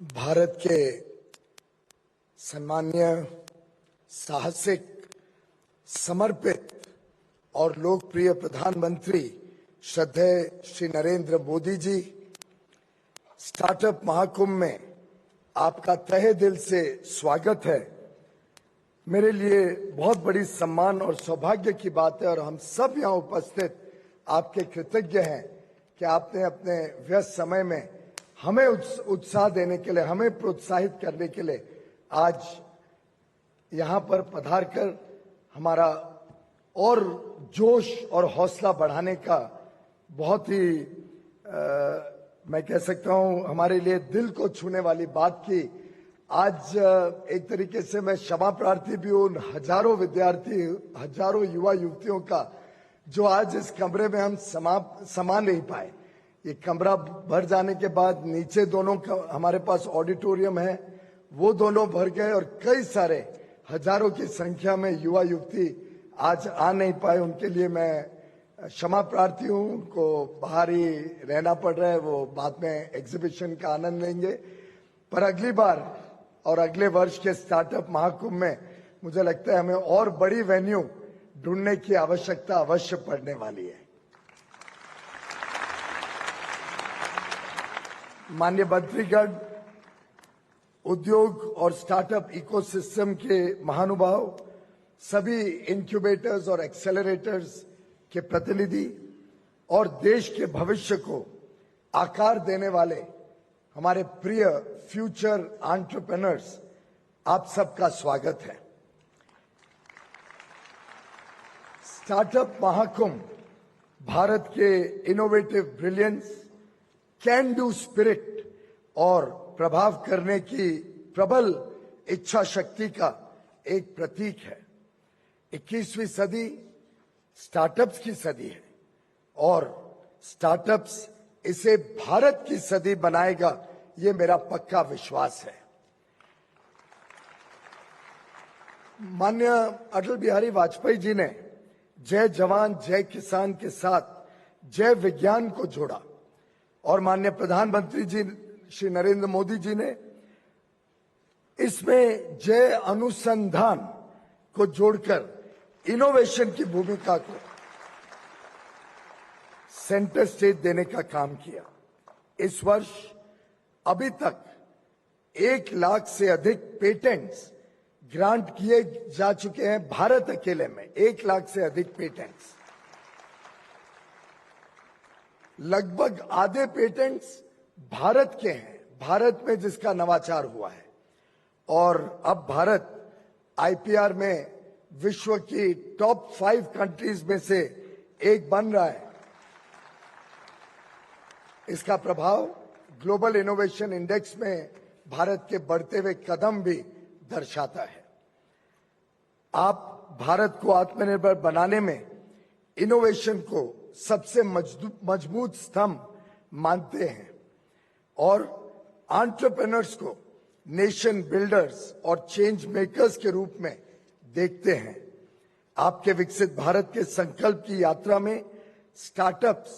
भारत के सम्माननीय, साहसिक, समर्पित और लोकप्रिय प्रधानमंत्री श्रद्धेय श्री नरेंद्र मोदी जी, स्टार्टअप महाकुंभ में आपका तहे दिल से स्वागत है। मेरे लिए बहुत बड़ी सम्मान और सौभाग्य की बात है और हम सब यहाँ उपस्थित आपके कृतज्ञ हैं कि आपने अपने व्यस्त समय में हमें उत्साह देने के लिए, हमें प्रोत्साहित करने के लिए आज यहाँ पर पधार कर हमारा और जोश और हौसला बढ़ाने का बहुत ही मैं कह सकता हूँ हमारे लिए दिल को छूने वाली बात की। आज एक तरीके से मैं क्षमा प्रार्थी भी हूँ उन हजारों विद्यार्थी, हजारों युवा युवतियों का जो आज इस कमरे में हम समा नहीं पाए। ये कमरा भर जाने के बाद नीचे दोनों हमारे पास ऑडिटोरियम है, वो दोनों भर गए और कई सारे हजारों की संख्या में युवा युवती आज आ नहीं पाए। उनके लिए मैं क्षमा प्रार्थी हूँ। उनको बाहर ही रहना पड़ रहा है, वो बाद में एग्जीबिशन का आनंद लेंगे। पर अगली बार और अगले वर्ष के स्टार्टअप महाकुंभ में मुझे लगता है हमें और बड़ी वेन्यू ढूंढने की आवश्यकता अवश्य पड़ने वाली है। माननीय मंत्रीगण, उद्योग और स्टार्टअप इकोसिस्टम के महानुभाव, सभी इंक्यूबेटर्स और एक्सेलरेटर्स के प्रतिनिधि और देश के भविष्य को आकार देने वाले हमारे प्रिय फ्यूचर एंटरप्रेन्योर्स, आप सबका स्वागत है। स्टार्टअप महाकुंभ भारत के innovative brilliance, can do spirit और प्रभाव करने की प्रबल इच्छा शक्ति का एक प्रतीक है। 21वीं सदी स्टार्टअप्स की सदी है और स्टार्टअप्स इसे भारत की सदी बनाएगा, ये मेरा पक्का विश्वास है। माननीय अटल बिहारी वाजपेयी जी ने जय जवान जय किसान के साथ जय विज्ञान को जोड़ा और माननीय प्रधानमंत्री जी श्री नरेंद्र मोदी जी ने इसमें जय अनुसंधान को जोड़कर इनोवेशन की भूमिका को सेंटर स्टेज देने का काम किया। इस वर्ष अभी तक 1 लाख से अधिक पेटेंट्स ग्रांट किए जा चुके हैं। भारत अकेले में 1 लाख से अधिक पेटेंट्स, लगभग आधे पेटेंट्स भारत के हैं, भारत में जिसका नवाचार हुआ है। और अब भारत आईपीआर में विश्व की टॉप 5 कंट्रीज में से एक बन रहा है। इसका प्रभाव ग्लोबल इनोवेशन इंडेक्स में भारत के बढ़ते हुए कदम भी दर्शाता है। आप भारत को आत्मनिर्भर बनाने में इनोवेशन को सबसे मजबूत स्तंभ मानते हैं और एंटरप्रेन्योर्स को नेशन बिल्डर्स और चेंज मेकर्स के रूप में देखते हैं। आपके विकसित भारत के संकल्प की यात्रा में स्टार्टअप्स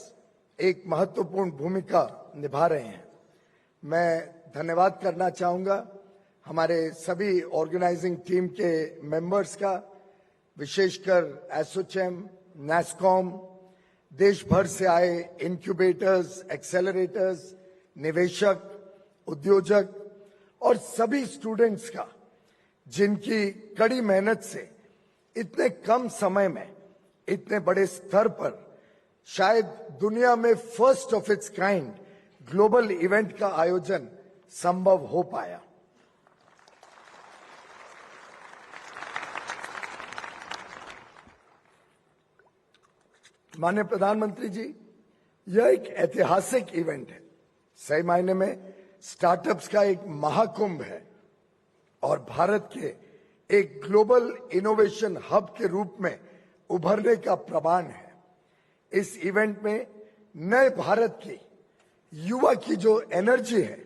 एक महत्वपूर्ण भूमिका निभा रहे हैं। मैं धन्यवाद करना चाहूंगा हमारे सभी ऑर्गेनाइजिंग टीम के मेंबर्स का, विशेषकर एसोचैम, नैस्कॉम, देश भर से आए इंक्यूबेटर्स, एक्सेलरेटर्स, निवेशक, उद्योजक और सभी स्टूडेंट्स का, जिनकी कड़ी मेहनत से इतने कम समय में इतने बड़े स्तर पर शायद दुनिया में first of its kind global event का आयोजन संभव हो पाया। माननीय प्रधानमंत्री जी, यह एक ऐतिहासिक इवेंट है। सही मायने में स्टार्टअप्स का एक महाकुंभ है और भारत के एक ग्लोबल इनोवेशन हब के रूप में उभरने का प्रमाण है। इस इवेंट में नए भारत की युवा की जो एनर्जी है,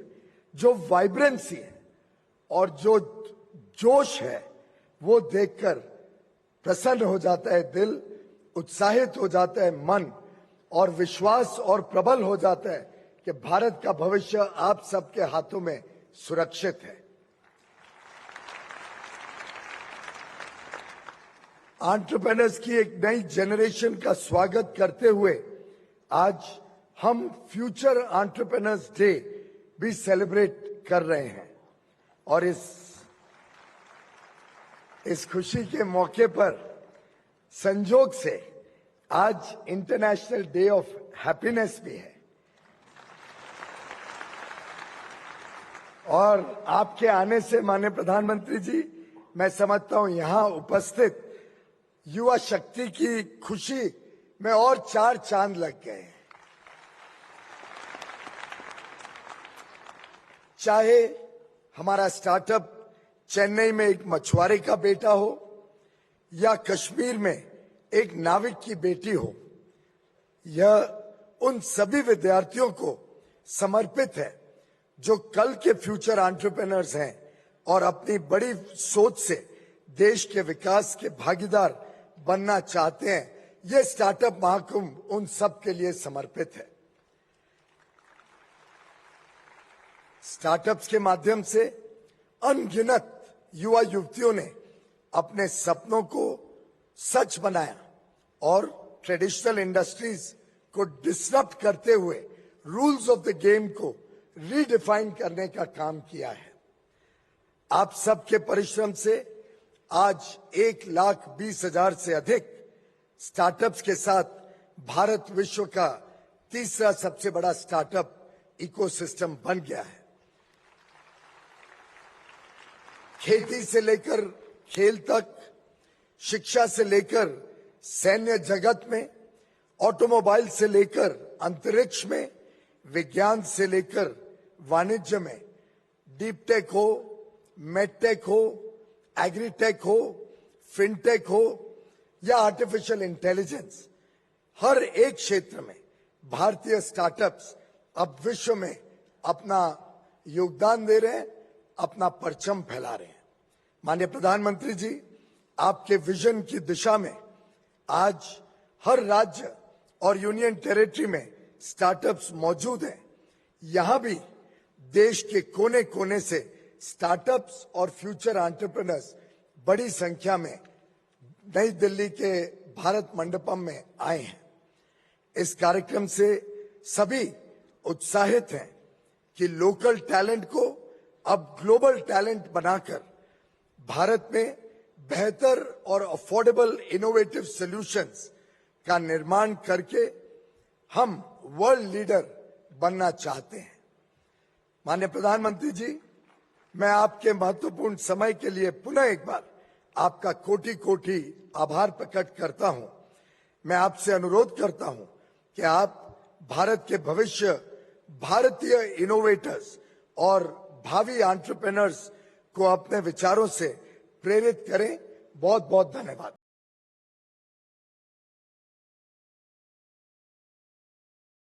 जो वाइब्रेंसी है और जो जोश है, वो देखकर प्रसन्न हो जाता है दिल, उत्साहित हो जाता है मन और विश्वास और प्रबल हो जाता है कि भारत का भविष्य आप सबके हाथों में सुरक्षित है। एंटरप्रेन्योर्स की एक नई जनरेशन का स्वागत करते हुए आज हम फ्यूचर एंटरप्रेन्योर्स डे भी सेलिब्रेट कर रहे हैं और इस खुशी के मौके पर संजोग से आज इंटरनेशनल डे ऑफ हैप्पीनेस भी है और आपके आने से माननीय प्रधानमंत्री जी, मैं समझता हूं यहां उपस्थित युवा शक्ति की खुशी में और 4 चांद लग गए हैं। चाहे हमारा स्टार्टअप चेन्नई में एक मछुआरे का बेटा हो या कश्मीर में एक नाविक की बेटी हो, यह उन सभी विद्यार्थियों को समर्पित है जो कल के फ्यूचर एंटरप्रेन्योर्स हैं और अपनी बड़ी सोच से देश के विकास के भागीदार बनना चाहते हैं। यह स्टार्टअप महाकुंभ उन सब के लिए समर्पित है। स्टार्टअप्स के माध्यम से अनगिनत युवा युवतियों ने अपने सपनों को सच बनाया और ट्रेडिशनल इंडस्ट्रीज को डिसरप्ट करते हुए रूल्स ऑफ द गेम को रीडिफाइन करने का काम किया है। आप सबके परिश्रम से आज 1,20,000 से अधिक स्टार्टअप्स के साथ भारत विश्व का तीसरा सबसे बड़ा स्टार्टअप इकोसिस्टम बन गया है। खेती से लेकर खेल तक, शिक्षा से लेकर सैन्य जगत में, ऑटोमोबाइल से लेकर अंतरिक्ष में, विज्ञान से लेकर वाणिज्य में, डीप टेक हो, मेडटेक हो, एग्रीटेक हो, फिनटेक हो या आर्टिफिशियल इंटेलिजेंस, हर एक क्षेत्र में भारतीय स्टार्टअप्स अब विश्व में अपना योगदान दे रहे हैं, अपना परचम फैला रहे हैं। माननीय प्रधानमंत्री जी, आपके विजन की दिशा में आज हर राज्य और यूनियन टेरिटरी में स्टार्टअप्स मौजूद हैं। यहां भी देश के कोने कोने से स्टार्टअप्स और फ्यूचर एंटरप्रेन्योर्स बड़ी संख्या में नई दिल्ली के भारत मंडपम में आए हैं। इस कार्यक्रम से सभी उत्साहित हैं कि लोकल टैलेंट को अब ग्लोबल टैलेंट बनाकर भारत में बेहतर और अफोर्डेबल इनोवेटिव सॉल्यूशंस का निर्माण करके हम वर्ल्ड लीडर बनना चाहते हैं। माननीय प्रधानमंत्री जी, मैं आपके महत्वपूर्ण समय के लिए पुनः एक बार आपका कोटि कोटि आभार प्रकट करता हूं। मैं आपसे अनुरोध करता हूं कि आप भारत के भविष्य, भारतीय इनोवेटर्स और भावी एंटरप्रेन्योर्स को अपने विचारों से प्रेरित करें। बहुत बहुत धन्यवाद।